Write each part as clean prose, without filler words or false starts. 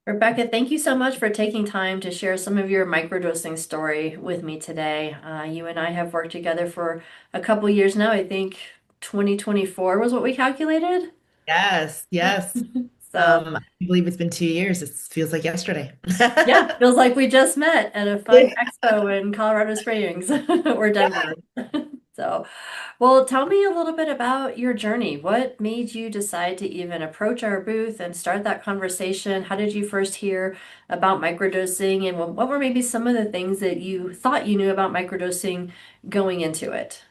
Rebecca, thank you so much for taking time to share some of your microdosing story with me today. You and I have worked together for a couple years now. I think 2024 was what we calculated. Yes, yes. So, I believe it's been 2 years. It feels like yesterday. yeah, feels like we just met at a fun expo in Colorado Springs or Denver. So, well, tell me a little bit about your journey. What made you decide to even approach our booth and start that conversation? How did you first hear about microdosing, and what were maybe some of the things that you thought you knew about microdosing going into it?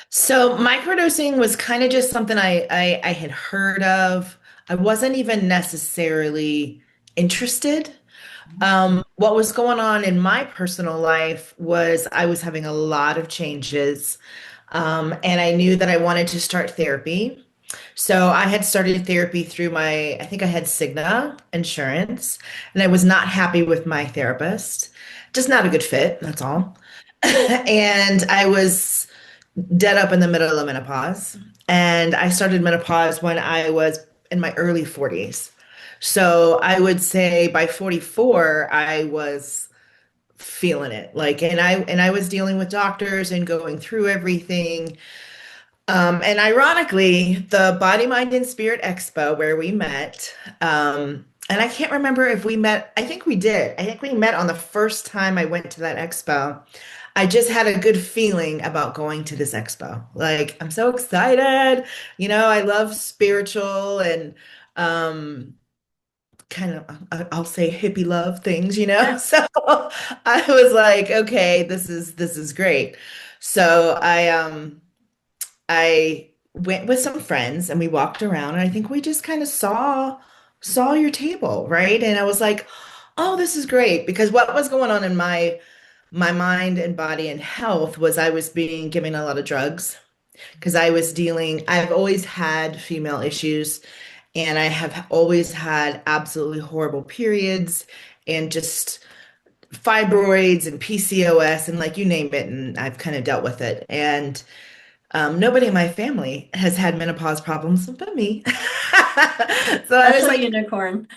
So microdosing was kind of just something I had heard of. I wasn't even necessarily interested. What was going on in my personal life was I was having a lot of changes, and I knew that I wanted to start therapy. So I had started therapy through I think I had Cigna insurance, and I was not happy with my therapist. Just not a good fit, that's all. And I was dead up in the middle of menopause. And I started menopause when I was in my early 40s. So I would say by 44, I was feeling it. Like, and I was dealing with doctors and going through everything. And ironically, the Body, Mind, and Spirit Expo where we met, and I can't remember if we met, I think we did. I think we met on the first time I went to that expo. I just had a good feeling about going to this expo. Like, I'm so excited. I love spiritual and um, kind of, I'll say hippie love things. Yeah. So I was like, okay, this is great. So I went with some friends and we walked around and I think we just kind of saw your table, right? And I was like, "Oh, this is great," because what was going on in my mind and body and health was I was being given a lot of drugs because I've always had female issues and I have always had absolutely horrible periods and just fibroids and PCOS and like you name it, and I've kind of dealt with it. And nobody in my family has had menopause problems but me. So I was Special like, unicorn.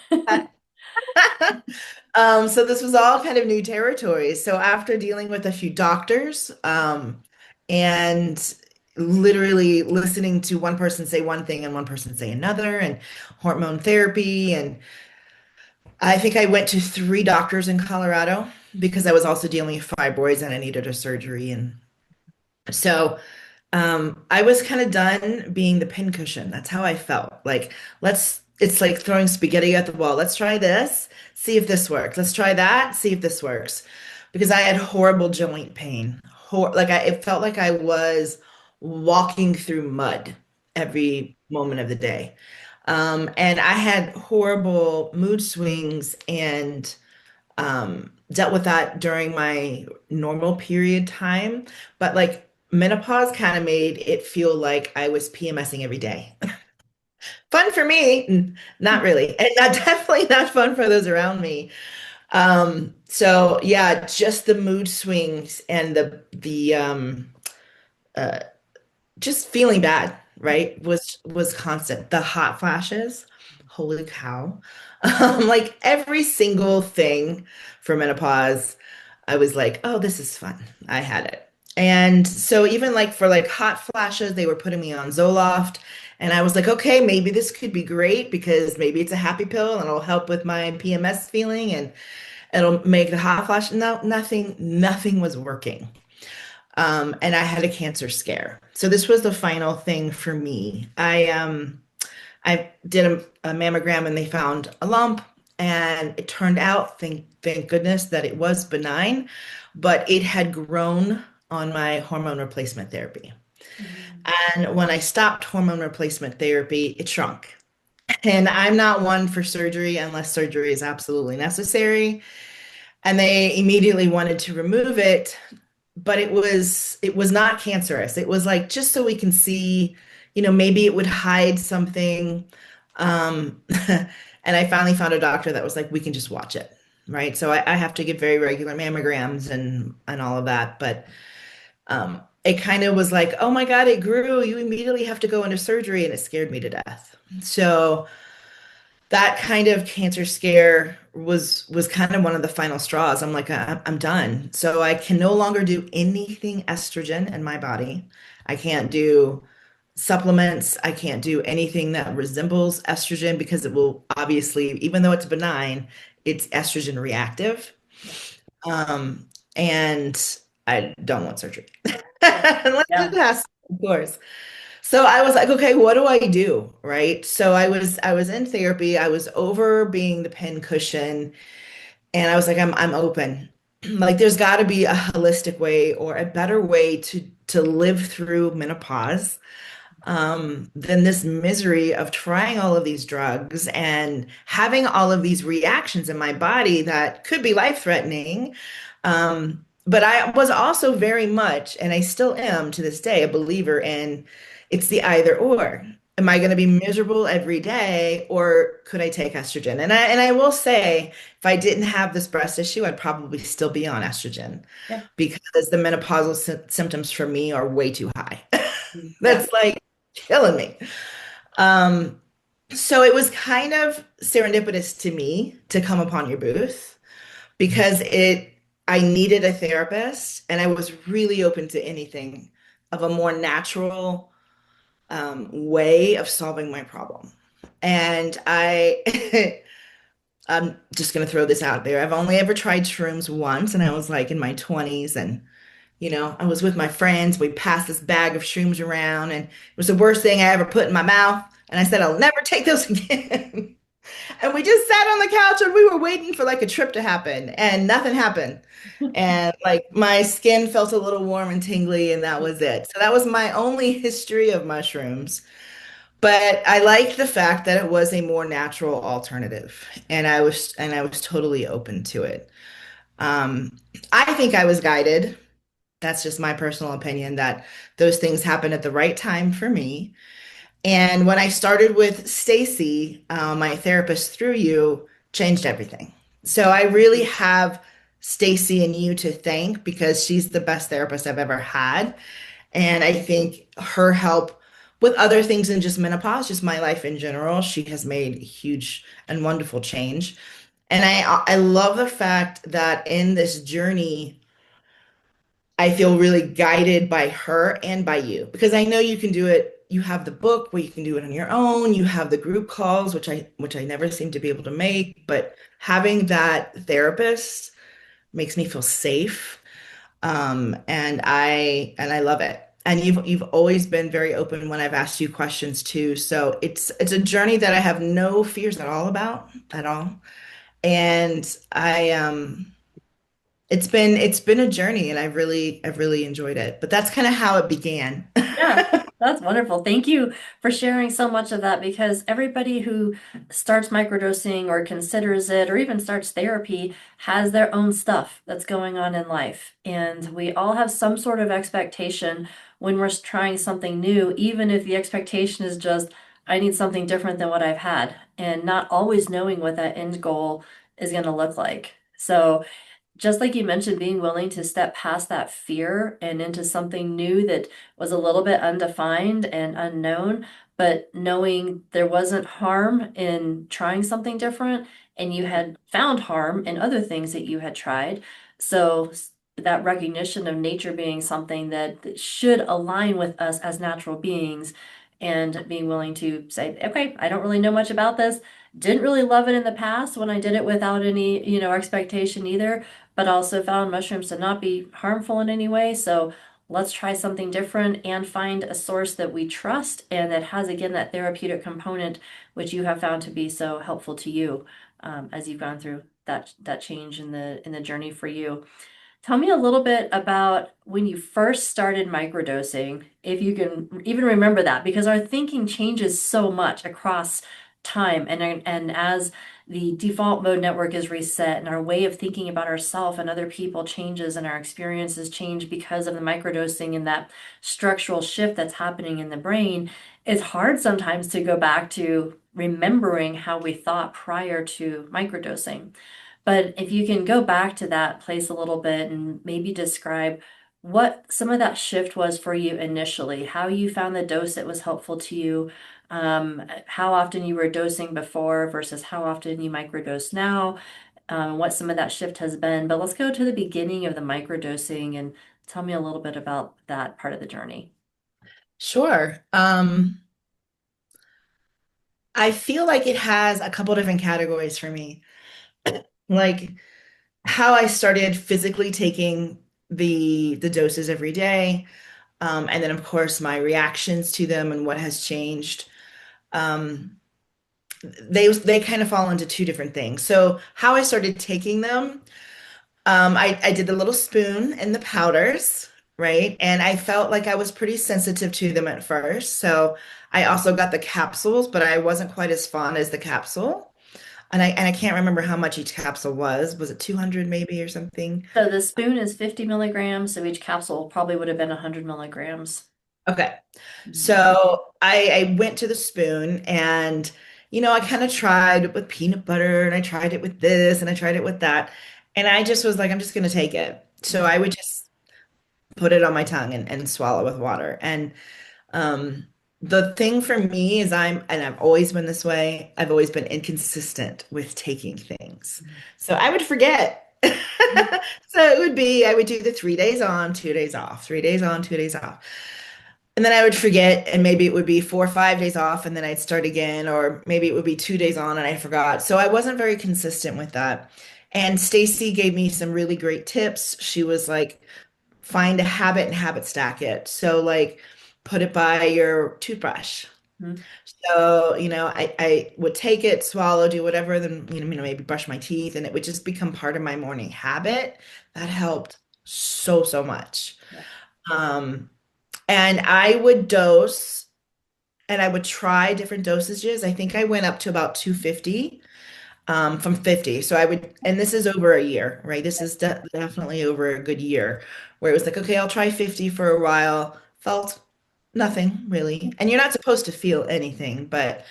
so this was all kind of new territory. So after dealing with a few doctors, and literally listening to one person say one thing and one person say another, and hormone therapy, and I think I went to three doctors in Colorado because I was also dealing with fibroids and I needed a surgery. And so I was kind of done being the pincushion. That's how I felt. Like, it's like throwing spaghetti at the wall. Let's try this, see if this works. Let's try that, see if this works. Because I had horrible joint pain. It felt like I was walking through mud every moment of the day. And I had horrible mood swings and dealt with that during my normal period time. But like menopause kind of made it feel like I was PMSing every day. Fun for me, not really. And not definitely not fun for those around me. So yeah, just the mood swings and the uh just feeling bad, right? Was constant. The hot flashes, holy cow. Like every single thing for menopause, I was like, oh, this is fun. I had it. And so even like for like hot flashes, they were putting me on Zoloft. And I was like, okay, maybe this could be great because maybe it's a happy pill and it'll help with my PMS feeling and it'll make the hot flash. No, nothing was working. And I had a cancer scare. So this was the final thing for me. I did a mammogram and they found a lump, and it turned out, thank goodness, that it was benign, but it had grown on my hormone replacement therapy. Mhm. And when I stopped hormone replacement therapy, it shrunk. And I'm not one for surgery unless surgery is absolutely necessary. And they immediately wanted to remove it, but it was not cancerous. It was like just so we can see, maybe it would hide something. Um, and I finally found a doctor that was like, we can just watch it, right? So I have to get very regular mammograms and all of that, but it kind of was like, oh my God, it grew. You immediately have to go into surgery, and it scared me to death. So that kind of cancer scare was kind of one of the final straws. I'm like, I'm done. So I can no longer do anything estrogen in my body. I can't do supplements. I can't do anything that resembles estrogen because it will obviously, even though it's benign, it's estrogen reactive. Yeah. Um, and I don't want surgery Yeah. unless it Yeah. has to, of course. So I was like, okay, what do I do? Right. So I was in therapy. I was over being the pin cushion, and I was like, I'm open. Like there's got to be a holistic way or a better way to live through menopause than this misery of trying all of these drugs and having all of these reactions in my body that could be life-threatening. But I was also very much, and I still am to this day, a believer in it's the either or. Am I going to be miserable every day, or could I take estrogen? And I will say, if I didn't have this breast issue, I'd probably still be on estrogen Yeah. because the menopausal symptoms for me are way too high. Yeah. That's like killing me. Um, so it was kind of serendipitous to me to come upon your booth because I needed a therapist and I was really open to anything of a more natural way of solving my problem. And I'm just going to throw this out there. I've only ever tried shrooms once, and I was like in my 20s, and I was with my friends. We passed this bag of shrooms around, and it was the worst thing I ever put in my mouth. And I said, I'll never take those again. And we just sat on the couch and we were waiting for like a trip to happen, and nothing happened. And like my skin felt a little warm and tingly, and that was it. So that was my only history of mushrooms. But I liked the fact that it was a more natural alternative, and I was totally open to it. Um, I think I was guided. That's just my personal opinion that those things happened at the right time for me. And when I started with Stacy, my therapist through you, changed everything. So I really have Stacy and you to thank because she's the best therapist I've ever had. And I think her help with other things than just menopause, just my life in general, she has made a huge and wonderful change. And I love the fact that in this journey, I feel really guided by her and by you because I know you can do it. You have the book where you can do it on your own. You have the group calls, which I never seem to be able to make, but having that therapist makes me feel safe. And I love it. And you've always been very open when I've asked you questions too. So it's a journey that I have no fears at all about at all. And it's been a journey and I've really enjoyed it. But that's kind of how it began. Yeah, that's wonderful. Thank you for sharing so much of that because everybody who starts microdosing or considers it or even starts therapy has their own stuff that's going on in life. And we all have some sort of expectation when we're trying something new, even if the expectation is just, I need something different than what I've had, and not always knowing what that end goal is going to look like. So, just like you mentioned, being willing to step past that fear and into something new that was a little bit undefined and unknown, but knowing there wasn't harm in trying something different, and you had found harm in other things that you had tried. So that recognition of nature being something that should align with us as natural beings, and being willing to say, okay, I don't really know much about this. Didn't really love it in the past when I did it without any, expectation either, but also found mushrooms to not be harmful in any way. So let's try something different and find a source that we trust and that has, again, that therapeutic component, which you have found to be so helpful to you, as you've gone through that change in the journey for you. Tell me a little bit about when you first started microdosing, if you can even remember that, because our thinking changes so much across time, and as the default mode network is reset and our way of thinking about ourselves and other people changes and our experiences change because of the microdosing and that structural shift that's happening in the brain, it's hard sometimes to go back to remembering how we thought prior to microdosing. But if you can go back to that place a little bit and maybe describe what some of that shift was for you initially, how you found the dose that was helpful to you, how often you were dosing before versus how often you microdose now, what some of that shift has been. But let's go to the beginning of the microdosing and tell me a little bit about that part of the journey. Sure. I feel like it has a couple different categories for me. Like how I started physically taking the doses every day, and then of course my reactions to them and what has changed. Um, they kind of fall into two different things. So how I started taking them, I did the little spoon and the powders, right? And I felt like I was pretty sensitive to them at first. So I also got the capsules, but I wasn't quite as fond as the capsule. And I can't remember how much each capsule was. Was it 200 maybe or something? So the spoon is 50 milligrams, so each capsule probably would have been 100 milligrams. Okay. Mhm. So I went to the spoon and, I kind of tried it with peanut butter and I tried it with this and I tried it with that. And I just was like, I'm just going to take it. So I would just put it on my tongue and swallow with water. And um, the thing for me is and I've always been this way, I've always been inconsistent with taking things. So I would forget. So it would be, I would do the 3 days on, 2 days off, 3 days on, 2 days off. And then I would forget, and maybe it would be 4 or 5 days off, and then I'd start again, or maybe it would be 2 days on and I forgot. So I wasn't very consistent with that. And Stacy gave me some really great tips. She was like, find a habit and habit stack it. So like put it by your toothbrush. Mhm. So, I would take it, swallow, do whatever, then, maybe brush my teeth, and it would just become part of my morning habit. That helped so, so much. Yeah. Um, and I would dose and I would try different dosages. I think I went up to about 250 from 50. So I would, and this is over a year, right? This is definitely over a good year where it was like, okay, I'll try 50 for a while. Felt nothing really. And you're not supposed to feel anything, but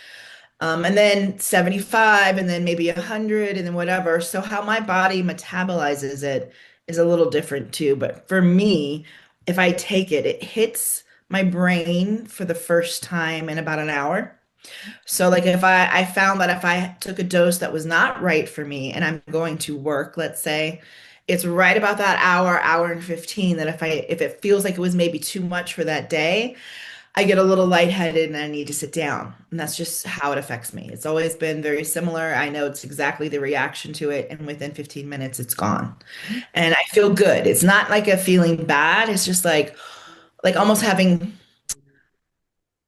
and then 75 and then maybe 100 and then whatever. So how my body metabolizes it is a little different too. But for me, if I take it, it hits my brain for the first time in about an hour. So like if I found that if I took a dose that was not right for me and I'm going to work, let's say, it's right about that hour, hour and 15 that if it feels like it was maybe too much for that day, I get a little lightheaded and I need to sit down. And that's just how it affects me. It's always been very similar. I know it's exactly the reaction to it, and within 15 minutes it's gone. And I feel good. It's not like a feeling bad. It's just like almost having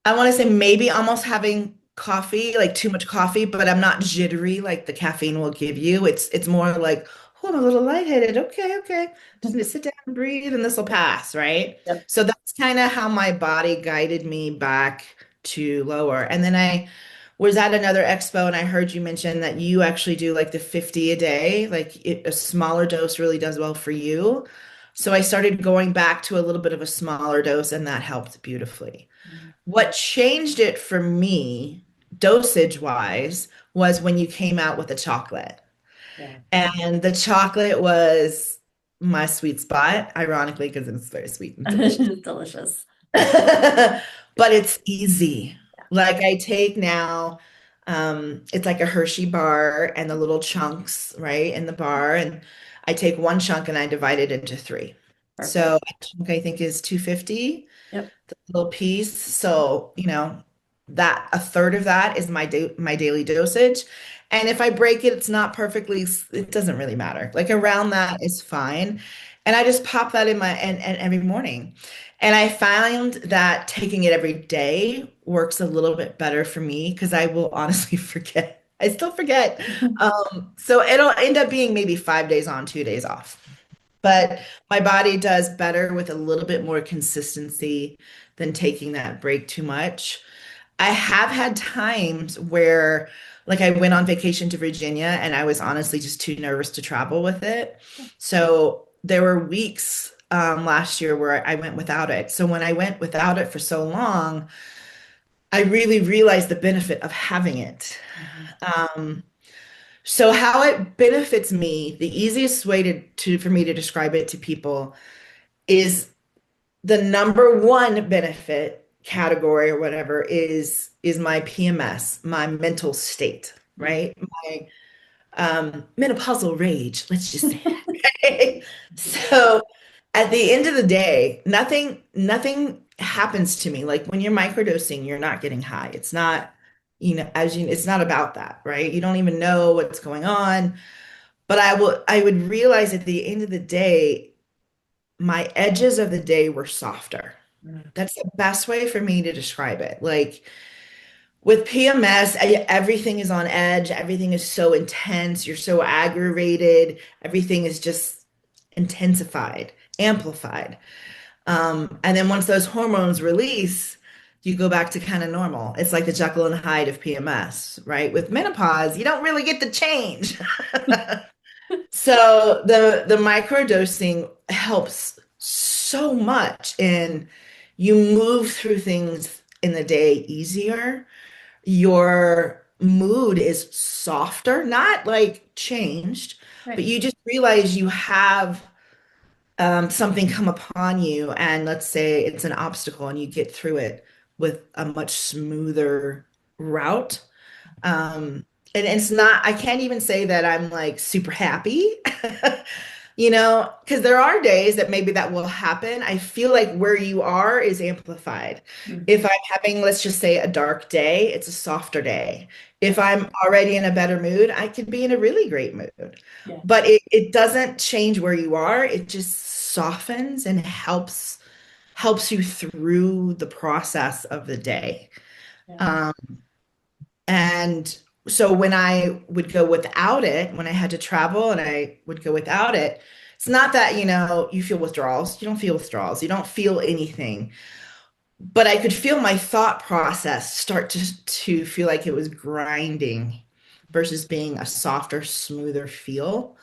I want to say maybe almost having coffee, like too much coffee, but I'm not jittery like the caffeine will give you. It's more like, oh, I'm a little lightheaded. Okay, okay. Just need to sit down and breathe and this will pass, right? Yep. So that's kind of how my body guided me back to lower. And then I was at another expo and I heard you mention that you actually do like the 50 a day, like a smaller dose really does well for you. So I started going back to a little bit of a smaller dose and that helped beautifully. Mhm. What changed it for me, dosage wise, was when you came out with the chocolate. Yeah. And the chocolate was my sweet spot, ironically, because it's very sweet and delicious. Delicious. But it's easy. Like I take now, it's like a Hershey bar and the little chunks, right, in the bar. And I take one chunk and I divide it into three. Perfect. So a chunk I think is 250 Yep. little piece. So, that a third of that is my daily dosage. And if I break it, it's not perfectly, it doesn't really matter. Like around that is fine. And I just pop that in and every morning. And I found that taking it every day works a little bit better for me because I will honestly forget. I still forget. So it'll end up being maybe 5 days on, 2 days off. But my body does better with a little bit more consistency than taking that break too much. I have had times where, like, I went on vacation to Virginia and I was honestly just too nervous to travel with it. So there were weeks last year where I went without it. So when I went without it for so long, I really realized the benefit of having it. Mhm. Um, so how it benefits me, the easiest way for me to describe it to people is the number one benefit category or whatever is my PMS, my mental state, Mm. right? My menopausal rage, let's just say that. Okay? So at the end of the day, nothing happens to me. Like when you're microdosing, you're not getting high. It's not, it's not about that, right? You don't even know what's going on. But I would realize at the end of the day, my edges of the day were softer. Mm. That's the best way for me to describe it. Like with PMS, everything is on edge. Everything is so intense. You're so aggravated. Everything is just intensified, amplified. And then once those hormones release, you go back to kind of normal. It's like the Jekyll and Hyde of PMS, right? With menopause, you don't really get to change. So the microdosing helps so much, and you move through things in the day easier. Your mood is softer, not like changed, but Right. you just realize you have something come upon you, and let's say it's an obstacle, and you get through it with a much smoother route. Um, and it's not, I can't even say that I'm like super happy, because there are days that maybe that will happen. I feel like where you are is amplified. If Mhm. I'm having, let's just say, a dark day, it's a softer day. If Yeah. I'm already in a better mood, I could be in a really great mood. Yeah. But it doesn't change where you are. It just softens and helps you through the process of the day. Yeah. Um, and so when I would go without it, when I had to travel and I would go without it, it's not that, you feel withdrawals. You don't feel withdrawals. You don't feel anything. But I could feel my thought process start to feel like it was grinding versus being a softer, smoother feel.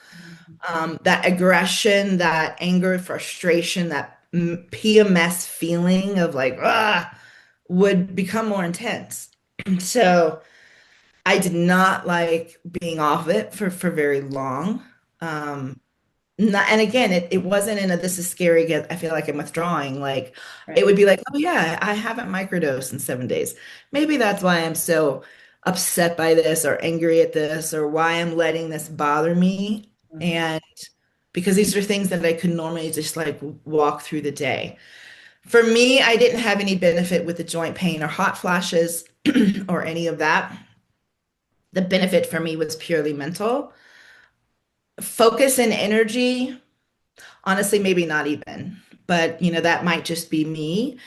Mhm. That aggression, that anger, frustration, that PMS feeling of like, would become more intense. So, I did not like being off it for very long. Um, and again, it wasn't in a this is scary, I feel like I'm withdrawing. Like it Right. would be like, oh yeah, I haven't microdosed in 7 days. Maybe that's why I'm so upset by this or angry at this or why I'm letting this bother me. Mhm. And because these are things that I could normally just like walk through the day. For me, I didn't have any benefit with the joint pain or hot flashes or any of that. The benefit for me was purely mental. Focus and energy, honestly, maybe not even, but that might just be me.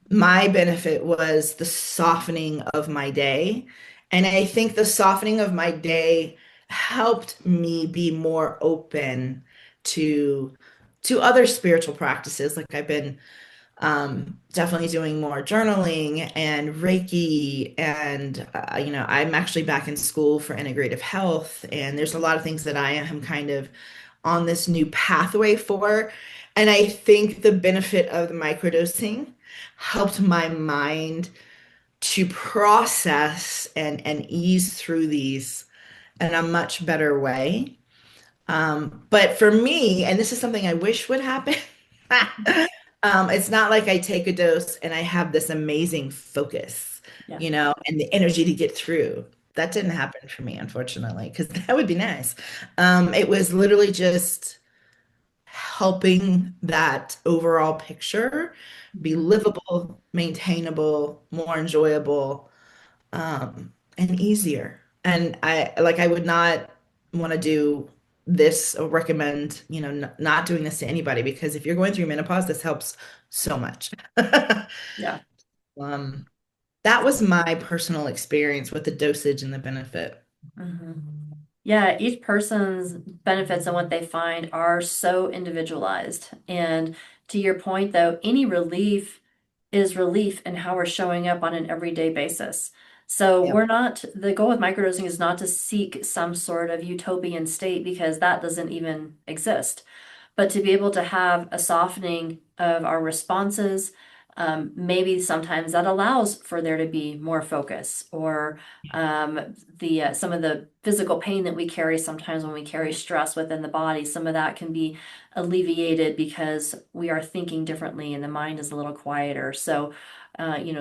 My benefit was the softening of my day. And I think the softening of my day helped me be more open to to other spiritual practices. Like I've been definitely doing more journaling and Reiki. And, I'm actually back in school for integrative health. And there's a lot of things that I am kind of on this new pathway for. And I think the benefit of the microdosing helped my mind to process and ease through these in a much better way. But for me, and this is something I wish would happen, it's not like I take a dose and I have this amazing focus, Yeah. and the energy to get through. That didn't happen for me, unfortunately, because that would be nice. It was literally just helping that overall picture be Mhm. livable, maintainable, more enjoyable, and easier. And I would not want to do this or recommend, not doing this to anybody because if you're going through menopause, this helps so much. Yeah. Um, that was my personal experience with the dosage and the benefit. Mhm. Yeah, each person's benefits and what they find are so individualized. And to your point, though, any relief is relief in how we're showing up on an everyday basis. So Yep. we're not, the goal with microdosing is not to seek some sort of utopian state because that doesn't even exist, but to be able to have a softening of our responses, maybe sometimes that allows for there to be more focus, or the some of the physical pain that we carry sometimes when we carry stress within the body, some of that can be alleviated because we are thinking differently and the mind is a little quieter. So,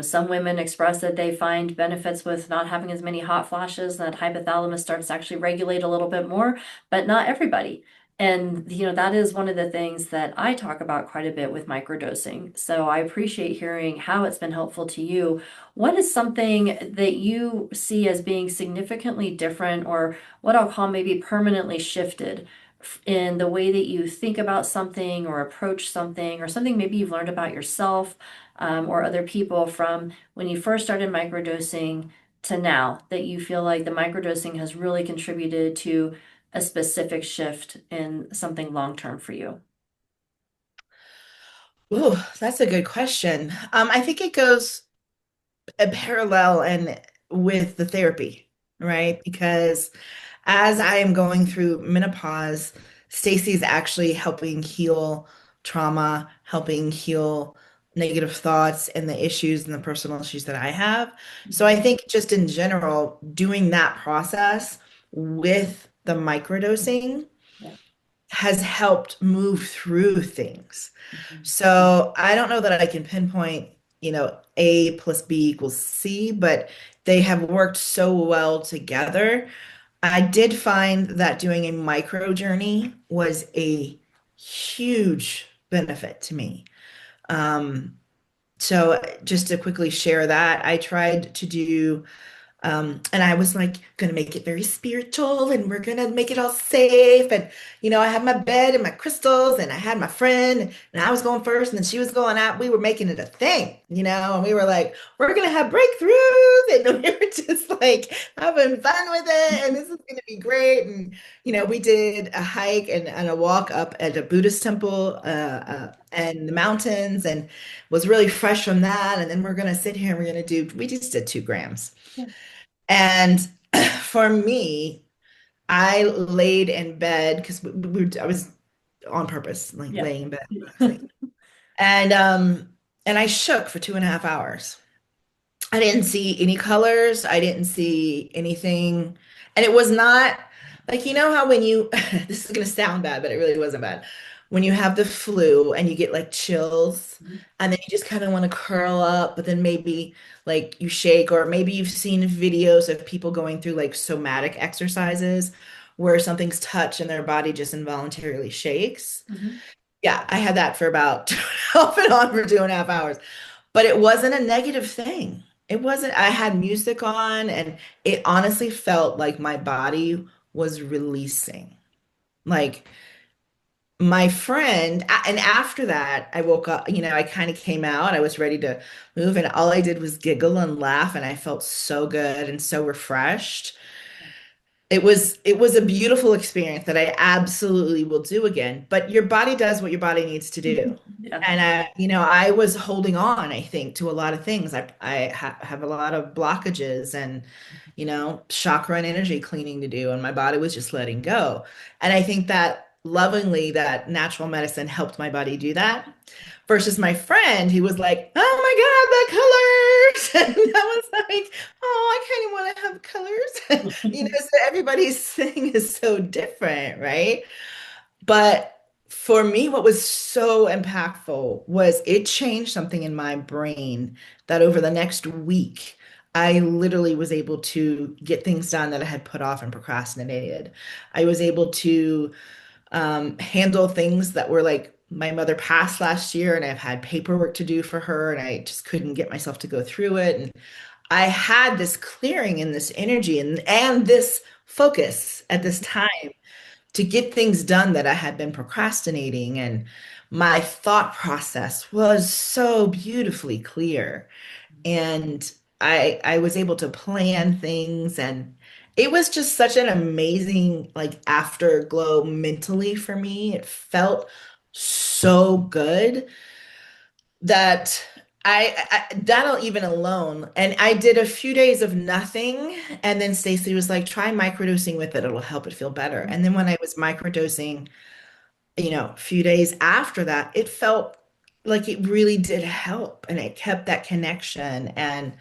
some women express that they find benefits with not having as many hot flashes, that hypothalamus starts to actually regulate a little bit more, but not everybody. And, that is one of the things that I talk about quite a bit with microdosing. So I appreciate hearing how it's been helpful to you. What is something that you see as being significantly different, or what I'll call maybe permanently shifted in the way that you think about something or approach something, or something maybe you've learned about yourself, or other people from when you first started microdosing to now, that you feel like the microdosing has really contributed to a specific shift in something long term for you? Ooh, that's a good question. I think it goes a parallel and with the therapy, right? Because as I am going through menopause, Stacey's actually helping heal trauma, helping heal negative thoughts and the issues and the personal issues that I have. So Mhm. I think just in general, doing that process with the microdosing Yeah. has helped move through things. Mhm. So I don't know that I can pinpoint, A plus B equals C, but they have worked so well together. I did find that doing a micro journey was a huge benefit to me. Um, so just to quickly share that, I tried to do and I was like, gonna make it very spiritual and we're gonna make it all safe. And, I had my bed and my crystals and I had my friend and I was going first and then she was going out. We were making it a thing, and we were like, we're gonna have breakthroughs. And we were just like having fun with it. And this is gonna be great. And, we did a hike and a walk up at a Buddhist temple and the mountains and was really fresh from that. And then we're gonna sit here and we just did 2 grams. Yeah. And for me, I laid in bed because I was on purpose, like Yeah. laying in bed, relaxing. And and I shook for 2.5 hours. I didn't see any colors. I didn't see anything. And it was not like, how when you, this is going to sound bad, but it really wasn't bad. When you have the flu and you get like chills Mhm. and then you just kind of want to curl up, but then maybe like you shake, or maybe you've seen videos of people going through like somatic exercises where something's touched and their body just involuntarily shakes. Mhm. Yeah, I had that for about off and on for 2.5 hours. But it wasn't a negative thing. It wasn't, I had music on and it honestly felt like my body was releasing. Like my friend, and after that, I woke up, I kind of came out, I was ready to move, and all I did was giggle and laugh, and I felt so good and so refreshed. It was a beautiful experience that I absolutely will do again. But your body does what your body needs to do. Yeah. And I was holding on, I think, to a lot of things. I have a lot of blockages and, chakra and energy cleaning to do, and my body was just letting go. And I think that lovingly, that natural medicine helped my body do that. Versus my friend who was like, "Oh my God, the colors!" And I was like, "Oh, I kind of want to have colors." So everybody's thing is so different, right? But for me, what was so impactful was it changed something in my brain that over the next week, I literally was able to get things done that I had put off and procrastinated. I was able to handle things that were like my mother passed last year, and I've had paperwork to do for her, and I just couldn't get myself to go through it. And I had this clearing and this energy and this focus at this time to get things done that I had been procrastinating. And my thought process was so beautifully clear. And I was able to plan things, and it was just such an amazing like afterglow mentally for me. It felt so good that that'll even alone. And I did a few days of nothing, and then Stacey was like, try microdosing with it. It'll help it feel better. And then when I was microdosing, a few days after that, it felt like it really did help and it kept that connection and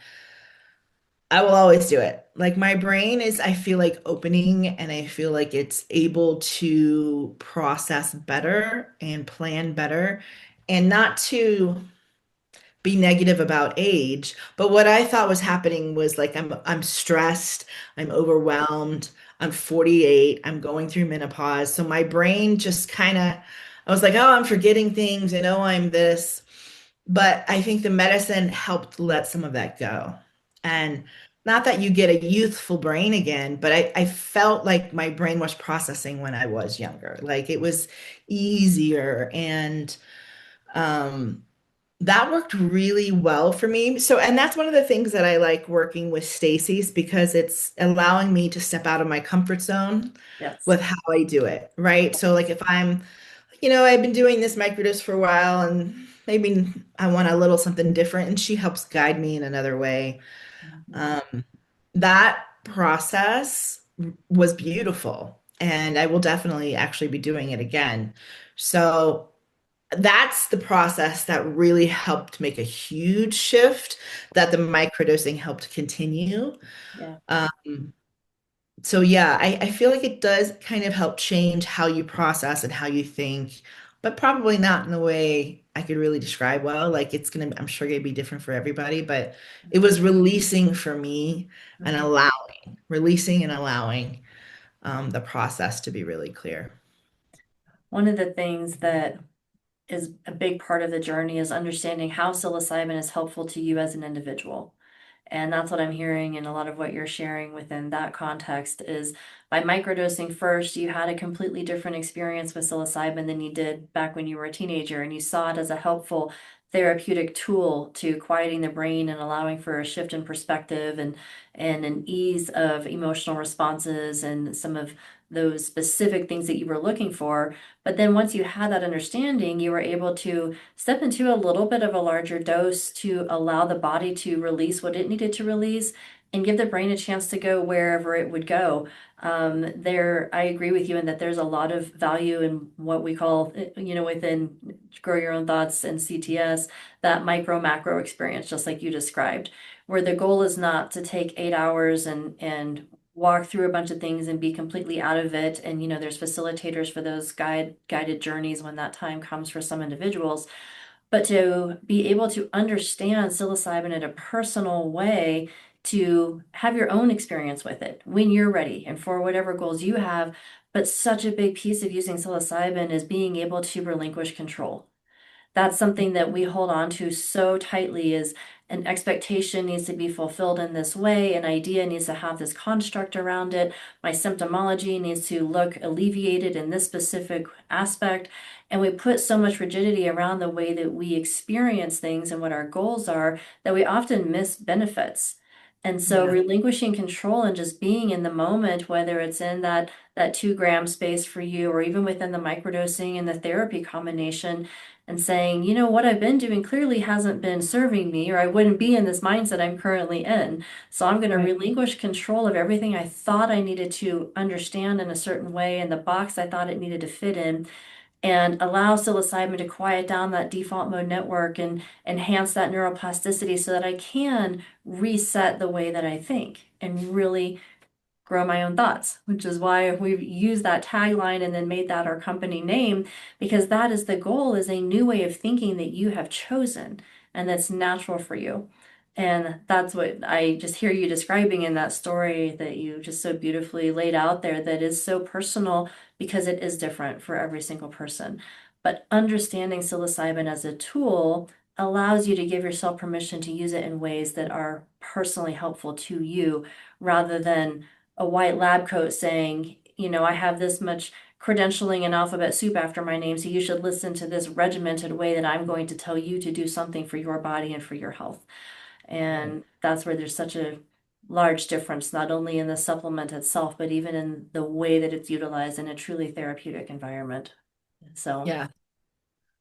I will always do it. Like my brain is, I feel like opening and I feel like it's able to process better and plan better and not to be negative about age. But what I thought was happening was like I'm stressed, I'm overwhelmed, I'm 48, I'm going through menopause. So my brain just kind of I was like, oh, I'm forgetting things, and oh, I'm this. But I think the medicine helped let some of that go. And not that you get a youthful brain again, but I felt like my brain was processing when I was younger. Like it was easier and um that worked really well for me. So, and that's one of the things that I like working with Stacy's because it's allowing me to step out of my comfort zone Yes. with how I do it, right? So, like if I'm, I've been doing this microdose for a while and maybe I want a little something different, and she helps guide me in another way. Mhm. Um, that process was beautiful, and I will definitely actually be doing it again. So, that's the process that really helped make a huge shift that the microdosing helped continue. Yeah. Um, so yeah, I feel like it does kind of help change how you process and how you think, but probably not in the way I could really describe well. Like I'm sure gonna be different for everybody, but it was releasing for me and Mhm. releasing and allowing the process to be really clear. One of the things that is a big part of the journey is understanding how psilocybin is helpful to you as an individual. And that's what I'm hearing in a lot of what you're sharing within that context is by microdosing first, you had a completely different experience with psilocybin than you did back when you were a teenager, and you saw it as a helpful therapeutic tool to quieting the brain and allowing for a shift in perspective and an ease of emotional responses and some of those specific things that you were looking for. But then once you had that understanding, you were able to step into a little bit of a larger dose to allow the body to release what it needed to release and give the brain a chance to go wherever it would go. I agree with you in that there's a lot of value in what we call, within Grow Your Own Thoughts and CTS, that micro macro experience, just like you described, where the goal is not to take 8 hours and walk through a bunch of things and be completely out of it. And there's facilitators for those guided journeys when that time comes for some individuals. But to be able to understand psilocybin in a personal way, to have your own experience with it when you're ready and for whatever goals you have. But such a big piece of using psilocybin is being able to relinquish control. That's something that we hold on to so tightly is an expectation needs to be fulfilled in this way, an idea needs to have this construct around it, my symptomology needs to look alleviated in this specific aspect. And we put so much rigidity around the way that we experience things and what our goals are that we often miss benefits. And so Yeah. relinquishing control and just being in the moment, whether it's in that 2 gram space for you or even within the microdosing and the therapy combination, and saying, what I've been doing clearly hasn't been serving me, or I wouldn't be in this mindset I'm currently in. So I'm going to Right. relinquish control of everything I thought I needed to understand in a certain way, in the box I thought it needed to fit in, and allow psilocybin to quiet down that default mode network and enhance that neuroplasticity so that I can reset the way that I think and really grow my own thoughts, which is why we've used that tagline and then made that our company name, because that is the goal, is a new way of thinking that you have chosen and that's natural for you. And that's what I just hear you describing in that story that you just so beautifully laid out there, that is so personal because it is different for every single person. But understanding psilocybin as a tool allows you to give yourself permission to use it in ways that are personally helpful to you rather than a white lab coat saying, I have this much credentialing and alphabet soup after my name, so you should listen to this regimented way that I'm going to tell you to do something for your body and for your health. Right. And that's where there's such a large difference, not only in the supplement itself, but even in the way that it's utilized in a truly therapeutic environment. So, Yeah.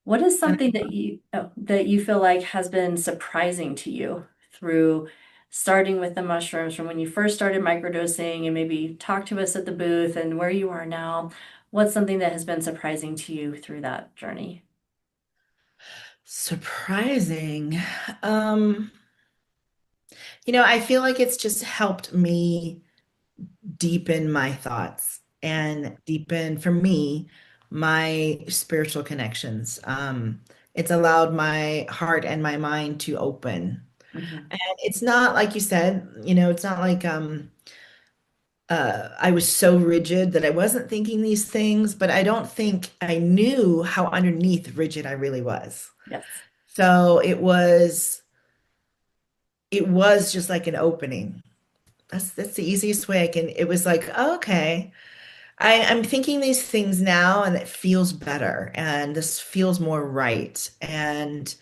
what is And something that you feel like has been surprising to you through starting with the mushrooms from when you first started microdosing and maybe talk to us at the booth and where you are now? What's something that has been surprising to you through that journey? Surprising. Um, I feel like it's just helped me deepen my thoughts and deepen, for me, my spiritual connections. It's allowed my heart and my mind to open. Mhm. And it's not like you said, it's not like I was so rigid that I wasn't thinking these things, but I don't think I knew how underneath rigid I really was. Yes. So it was just like an opening. That's the easiest way I can. It was like, oh, okay, I'm thinking these things now, and it feels better, and this feels more right, and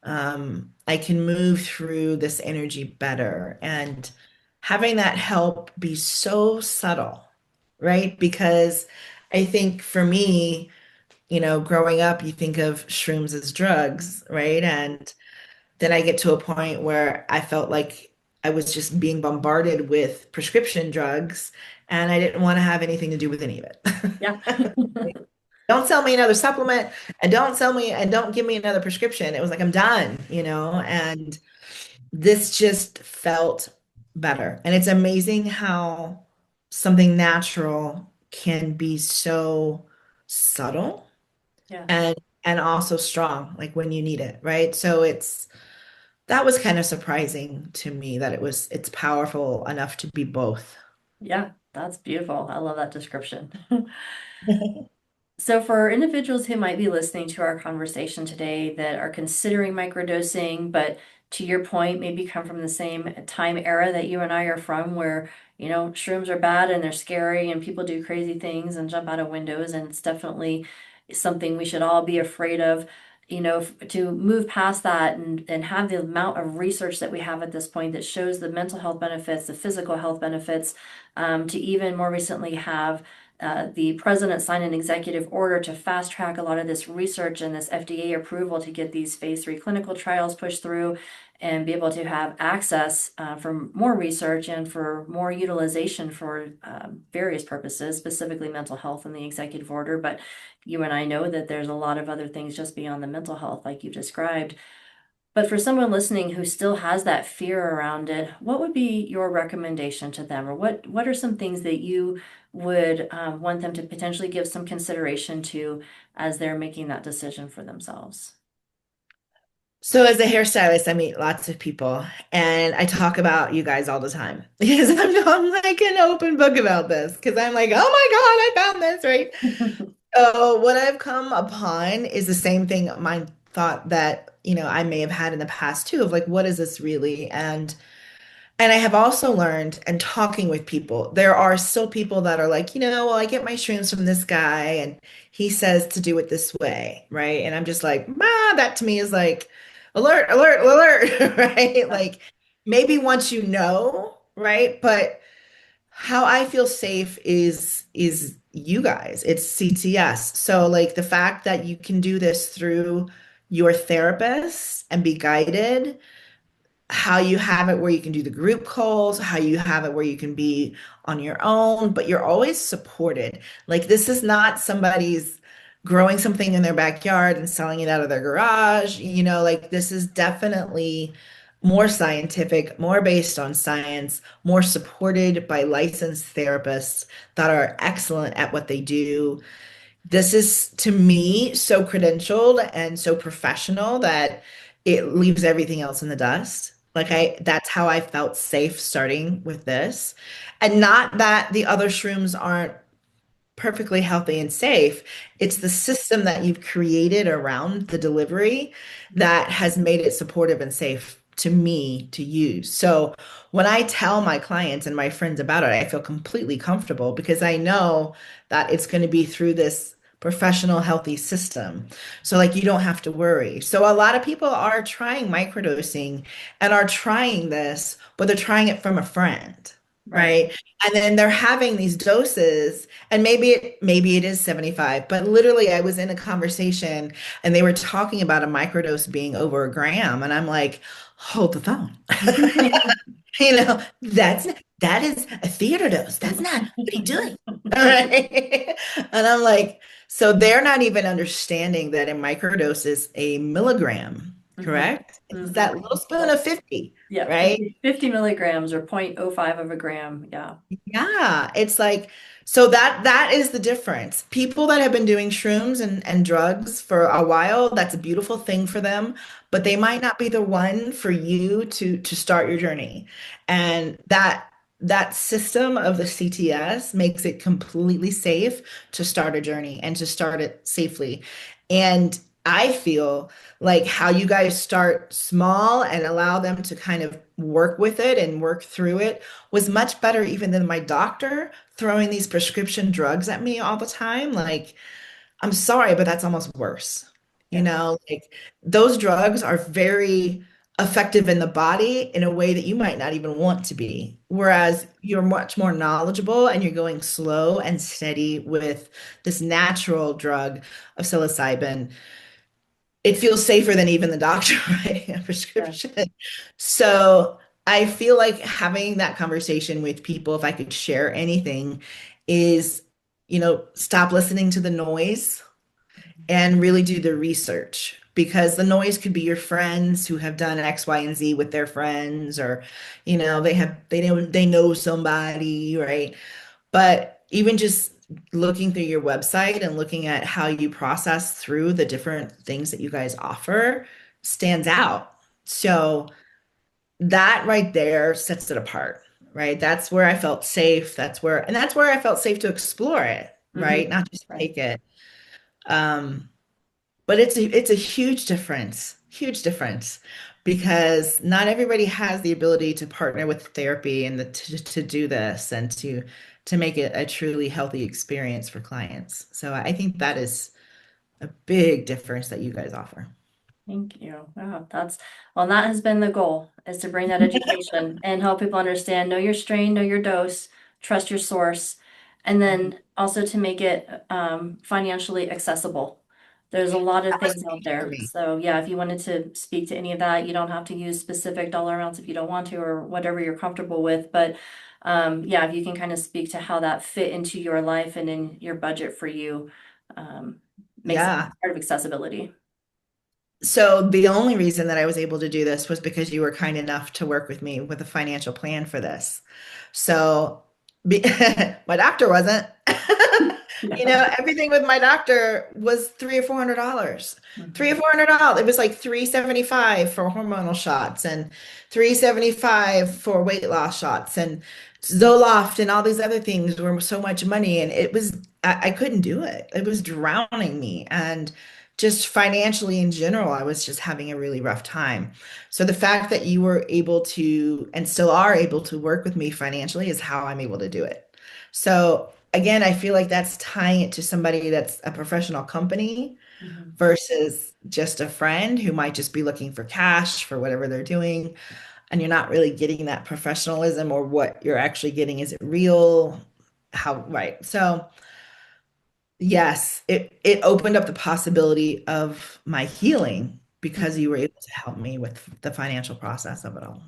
I can move through this energy better, and having that help be so subtle, right? Because I think for me, growing up, you think of shrooms as drugs, right? And then I get to a point where I felt like I was just being bombarded with prescription drugs and I didn't want to have anything to do with any of Yeah. it. Don't sell me another supplement and don't give me another prescription. It was like I'm done, and this just felt better. And it's amazing how something natural can be so subtle Yeah. and also strong, like when you need it, right? So that was kind of surprising to me that it's powerful enough to be both. Yeah. That's beautiful. I love that description. So, for individuals who might be listening to our conversation today that are considering microdosing, but to your point, maybe come from the same time era that you and I are from, where, shrooms are bad and they're scary and people do crazy things and jump out of windows, and it's definitely something we should all be afraid of. To move past that and have the amount of research that we have at this point that shows the mental health benefits, the physical health benefits, to even more recently have the president signed an executive order to fast track a lot of this research and this FDA approval to get these phase 3 clinical trials pushed through and be able to have access for more research and for more utilization for various purposes, specifically mental health in the executive order. But you and I know that there's a lot of other things just beyond the mental health, like you described. But for someone listening who still has that fear around it, what would be your recommendation to them? Or what are some things that you would want them to potentially give some consideration to as they're making that decision for themselves? So as a hairstylist, I meet lots of people and I talk about you guys all the time because I'm like an open book about this because I'm like, oh my God, I found this, right? So what I've come upon is the same thing my thought that, I may have had in the past too, of like, what is this really? And I have also learned and talking with people, there are still people that are like, well, I get my shrooms from this guy and he says to do it this way, right? And I'm just like, that to me is like alert, alert, alert, right? Yeah. Like maybe once you know, right? But how I feel safe is you guys. It's CTS. So like the fact that you can do this through your therapist and be guided, how you have it where you can do the group calls, how you have it where you can be on your own, but you're always supported. Like this is not somebody's growing something in their backyard and selling it out of their garage. Like this is definitely more scientific, more based on science, more supported by licensed therapists that are excellent at what they do. This is to me so credentialed and so professional that it leaves everything else in the dust. Like that's how I felt safe starting with this. And not that the other shrooms aren't perfectly healthy and safe. It's the system that you've created around the delivery that has made it supportive and safe to me to use. So when I tell my clients and my friends about it, I feel completely comfortable because I know that it's going to be through this professional healthy system. So like you don't have to worry. So a lot of people are trying microdosing and are trying this, but they're trying it from a friend, Right. right? And then they're having these doses, and maybe it is 75, but literally I was in a conversation and they were talking about a microdose being over a gram. And I'm like, hold the phone. That is a theater dose. That's not, what are you doing? All right. And I'm like, so they're not even understanding that in microdoses, a milligram, Hmm. correct? It's Hmm. that little spoon Yep. of 50, Yeah, right? 50 milligrams or 0.05 of a gram. Yeah. Yeah, it's like so that is the difference. People that have been doing shrooms and drugs for a while, that's a beautiful thing for them, but they might not be the one for you to start your journey. And that system of the CTS makes it completely safe to start a journey and to start it safely. And I feel like how you guys start small and allow them to kind of work with it and work through it was much better even than my doctor throwing these prescription drugs at me all the time. Like, I'm sorry, but that's almost worse. Yeah. Like those drugs are very effective in the body in a way that you might not even want to be. Whereas you're much more knowledgeable and you're going slow and steady with this natural drug of psilocybin. It feels safer than even the doctor writing a Yeah. prescription. So I feel like having that conversation with people, if I could share anything, is, stop listening to the noise and really do the research because the noise could be your friends who have done X, Y, and Z with their friends, or, they know somebody, right? But even just looking through your website and looking at how you process through the different things that you guys offer stands out. So that right there sets it apart, right? That's where I felt safe. And that's where I felt safe to explore it, right? Hmm. Not just Right. take it. Um, but it's a huge difference, because not everybody has the ability to partner with therapy and to do this and to make it a truly healthy experience for clients. So I think that is a big difference that you guys offer. Thank you. Wow, well, that has been the goal, is to bring that education and help people understand, know your strain, know your dose, trust your source, and Mhm. then also to make it financially accessible. There's a lot of That was things out key for there. me. So yeah, if you wanted to speak to any of that, you don't have to use specific dollar amounts if you don't want to, or whatever you're comfortable with. But yeah, if you can kind of speak to how that fit into your life and in your budget for you, um, makes it Yeah. part of accessibility. So the only reason that I was able to do this was because you were kind enough to work with me with a financial plan for this. So be, my doctor wasn't. Yeah. Everything with my doctor was $300 or $400. Three or Mhm. four hundred dollars. It was like 375 for hormonal shots and 375 for weight loss shots and Zoloft and all these other things were so much money. And I couldn't do it. It was drowning me. And just financially in general, I was just having a really rough time. So the fact that you were able to and still are able to work with me financially is how I'm able to do it. So again, I feel like that's tying it to somebody that's a professional company Mhm. versus just a friend who might just be looking for cash for whatever they're doing. And you're not really getting that professionalism, or what you're actually getting. Is it real? How, right. So yes, it opened up the possibility of my healing because Mhm. you were able to help me with the financial process of it all.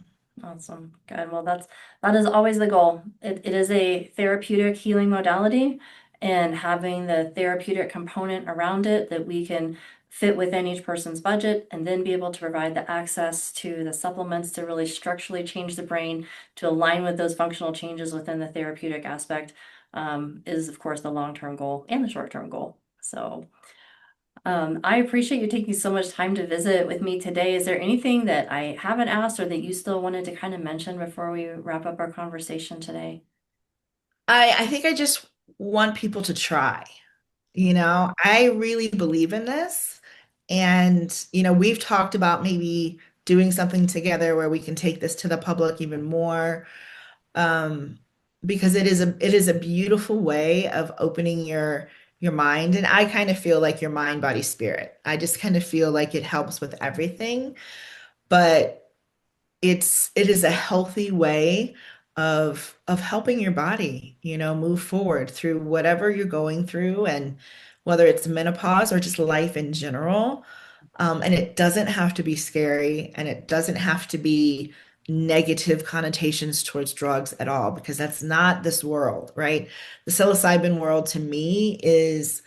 Awesome. Good. Well, that is always the goal. It is a therapeutic healing modality, and having the therapeutic component around it that we can fit within each person's budget, and then be able to provide the access to the supplements to really structurally change the brain to align with those functional changes within the therapeutic aspect, is of course the long-term goal and the short-term goal. So I appreciate you taking so much time to visit with me today. Is there anything that I haven't asked or that you still wanted to kind of mention before we wrap up our conversation today? I think I just want people to try. I really believe in this. And, we've talked about maybe doing something together where we can take this to the public even more. Um, because it is a beautiful way of opening your mind. And I kind of feel like your mind, body, spirit. I just kind of feel like it helps with everything. But it is a healthy way of helping your body, move forward through whatever you're going through, and whether it's menopause or just life in general. And it doesn't have to be scary and it doesn't have to be negative connotations towards drugs at all, because that's not this world, right? The psilocybin world to me is,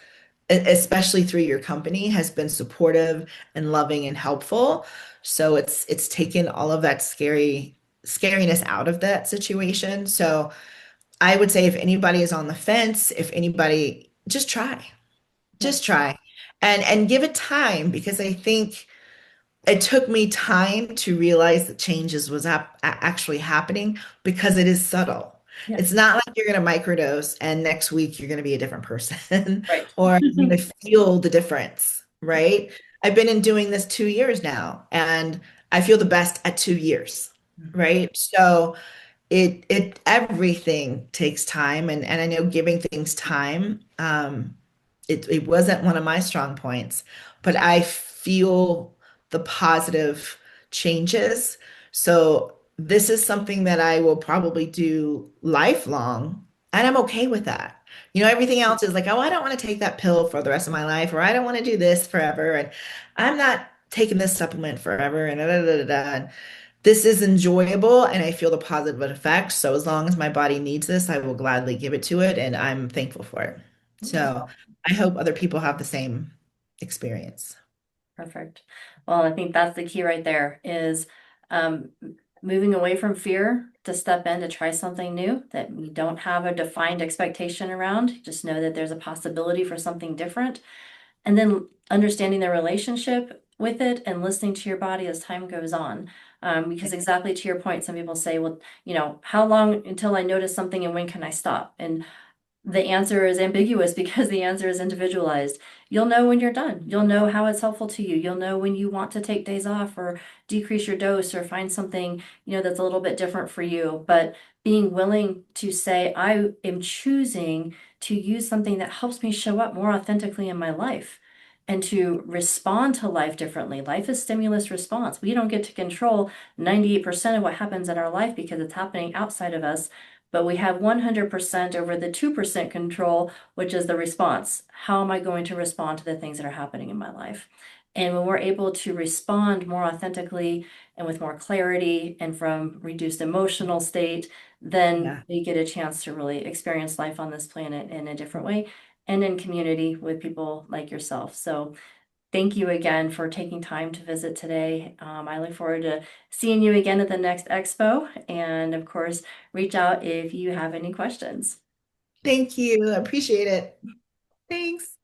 especially through your company, has been supportive and loving and helpful. So it's taken all of that scariness out of that situation. So I would say if anybody is on the fence, if anybody, just try. Yeah. Just try. And give it time, because I think it took me time to realize that changes was actually happening, because it is subtle. Yeah. It's not like you're going to microdose and next week you're going to be a different person Right. or you're going to feel the difference, right? I've been in doing this 2 years now and I feel the best at 2 years, Mhm. right? So it everything takes time, and I know giving things time, it wasn't one of my strong points, but I feel the positive changes. So this is something that I will probably do lifelong, and I'm okay with that. You know, everything else is like, oh, I don't want to take that pill for the rest of my life, or I don't want to do this forever, and I'm not taking this supplement forever, and da, da, da, da, da. This is enjoyable and I feel the positive effects. So as long as my body needs this, I will gladly give it to it and I'm thankful for it. Okay. So I hope other people have the same experience. Perfect. Well, I think that's the key right there is um, moving away from fear to step in to try something new that we don't have a defined expectation around. Just know that there's a possibility for something different. And then understanding the relationship with it and listening to your body as time goes on. Because exactly to your point, some people say, well, how long until I notice something and when can I stop? And the answer is ambiguous because the answer is individualized. You'll know when you're done. You'll know how it's helpful to you. You'll know when you want to take days off or decrease your dose or find something, that's a little bit different for you. But being willing to say, I am choosing to use something that helps me show up more authentically in my life and to respond to life differently. Life is stimulus response. We don't get to control 98% of what happens in our life because it's happening outside of us, but we have 100% over the 2% control, which is the response. How am I going to respond to the things that are happening in my life? And when we're able to respond more authentically and with more clarity and from reduced emotional state, then Yeah. we get a chance to really experience life on this planet in a different way and in community with people like yourself. So thank you again for taking time to visit today. I look forward to seeing you again at the next expo. And of course, reach out if you have any questions. Thank you. I appreciate it. Thanks.